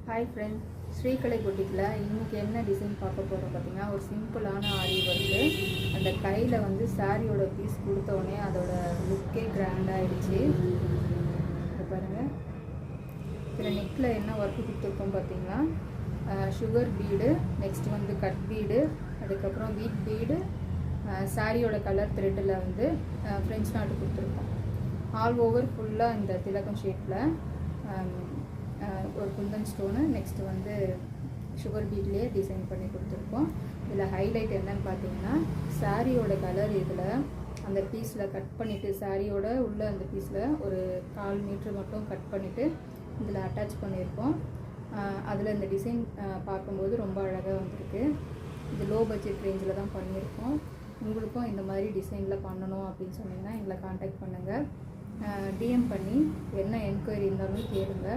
Hi friend, ஸ்ரீகலை பொட்டிக்கில் இன்றைக்கி என்ன design பார்க்க போகிறோம் பார்த்தீங்கன்னா, ஒரு சிம்பிளான ஆரி ஒர்க்கு. அந்த கையில் வந்து சாரியோட பீஸ் கொடுத்தோடனே அதோட லுக்கே கிராண்டாகிடுச்சு. இது பாருங்கள், இதில் நெக்கில் என்ன ஒர்க்கு கொடுத்துருக்கோம் பார்த்தீங்கன்னா, சுகர் பீடு, நெக்ஸ்ட் வந்து கட் பீடு, அதுக்கப்புறம் வீட் பீடு, சாரியோட கலர் த்ரெட்டில் வந்து ஃப்ரெஞ்ச் நாட்டு கொடுத்துருக்கோம். ஆல் ஓவர் ஃபுல்லாக இந்த திலகம் ஷேப்பில் ஒரு குந்தன் ஸ்டோனு, நெக்ஸ்ட் வந்து சுகர் பீட்லேயே டிசைன் பண்ணி கொடுத்துருக்கோம். இதில் ஹைலைட் என்னன்னு பார்த்தீங்கன்னா, சாரியோட கலர் இதில் அந்த பீஸில் கட் பண்ணிவிட்டு, சாரியோட உள்ள அந்த பீஸில் ஒரு 1/4 மீட்ரு மட்டும் கட் பண்ணிவிட்டு இதில் அட்டாச் பண்ணியிருக்கோம். அதில் இந்த டிசைன் பார்க்கும்போது ரொம்ப அழகாக வந்திருக்கு. இது லோ பட்ஜெட் ரேஞ்சில் தான் பண்ணியிருக்கோம். உங்களுக்கும் இந்த மாதிரி டிசைனில் பண்ணணும் அப்படின்னு சொன்னீங்கன்னா எங்களை காண்டாக்ட் பண்ணுங்கள். டிஎம் பண்ணி என்ன என்கொயரி இருந்தாலும் கேளுங்க.